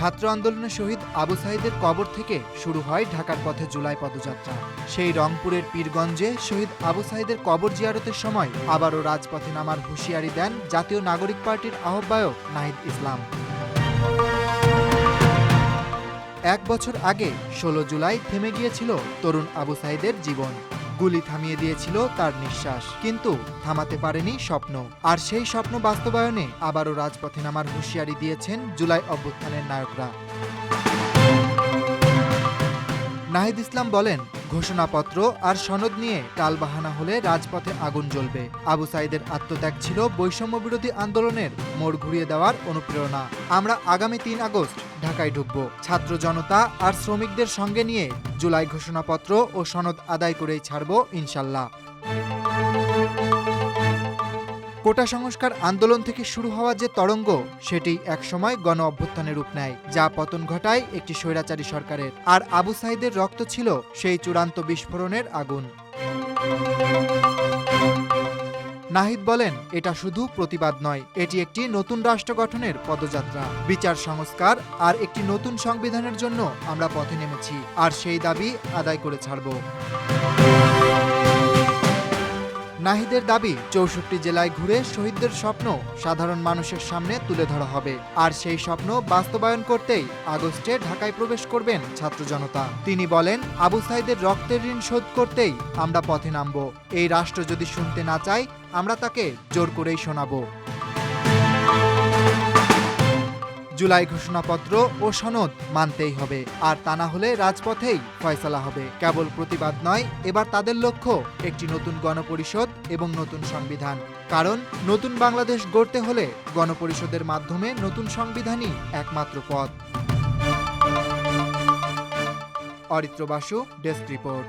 ছাত্র আন্দোলনে শহীদ আবু সাঈদের কবর থেকে শুরু হয় ঢাকার পথে জুলাই পদযাত্রা। সেই রংপুরের পীরগঞ্জে শহীদ আবু সাঈদের কবর জিয়ারতের সময় আবারও রাজপথে নামার হুঁশিয়ারি দেন জাতীয় নাগরিক পার্টির আহ্বায়ক নাহিদ ইসলাম। ১ বছর আগে ১৬ জুলাই থেমে গিয়েছিল তরুণ আবু সাঈদের জীবন। গুলি থামিয়ে দিয়েছিল তার নিঃশ্বাস, কিন্তু থামাতে পারেনি স্বপ্ন। আর সেই স্বপ্ন বাস্তবায়নে আবারও রাজপথে নামার হুঁশিয়ারি দিয়েছেন জুলাই অভ্যুত্থানের নায়করা। নাহিদ ইসলাম বলেন, ঘোষণাপত্র আর সনদ নিয়ে টালবাহানা হলে রাজপথে আগুন জ্বলবে। আবু সাঈদের আত্মত্যাগ ছিল বৈষম্য বিরোধী আন্দোলনের মোড় ঘুরিয়ে দেওয়ার অনুপ্রেরণা। আমরা আগামী ৩ আগস্ট ঢাকায় ঢুকব। ছাত্র জনতা আর শ্রমিকদের সঙ্গে নিয়ে জুলাই ঘোষণাপত্র ও সনদ আদায় করেই ছাড়ব ইনশাল্লাহ। কোটা সংস্কার আন্দোলন থেকে শুরু হওয়া যে তরঙ্গ, সেটি একসময় গণ অভ্যুত্থানের রূপ নেয়, যা পতন ঘটায় একটি স্বৈরাচারী সরকারের। আর আবু সাঈদের রক্ত ছিল সেই চূড়ান্ত বিস্ফোরণের আগুন। নাহিদ বলেন, এটা শুধু প্রতিবাদ নয়, এটি একটি নতুন রাষ্ট্র গঠনের পদযাত্রা। বিচার সংস্কার আর একটি নতুন সংবিধানের জন্য আমরা পথে নেমেছি, আর সেই দাবি আদায় করে ছাড়ব। নাহিদের দাবি, ৬৪ জেলায় ঘুরে শহীদদের স্বপ্ন সাধারণ মানুষের সামনে তুলে ধরা হবে। আর সেই স্বপ্ন বাস্তবায়ন করতেই আগস্টে ঢাকায় প্রবেশ করবেন ছাত্র জনতা। তিনি বলেন, আবু সাঈদের রক্তের ঋণ শোধ করতেই আমরা পথে নামব। এই রাষ্ট্র যদি শুনতে না চায়, আমরা তাকে জোর করেই শোনাব। জুলাই ঘোষণাপত্র ও সনদ মানতেই হবে, আর তা না হলে রাজপথেই ফয়সালা হবে। কেবল প্রতিবাদ নয়, এবার তাদের লক্ষ্য একটি নতুন গণপরিষদ এবং নতুন সংবিধান। কারণ নতুন বাংলাদেশ গড়তে হলে গণপরিষদের মাধ্যমে নতুন সংবিধানই একমাত্র পথ। Aritra Basu, desk report.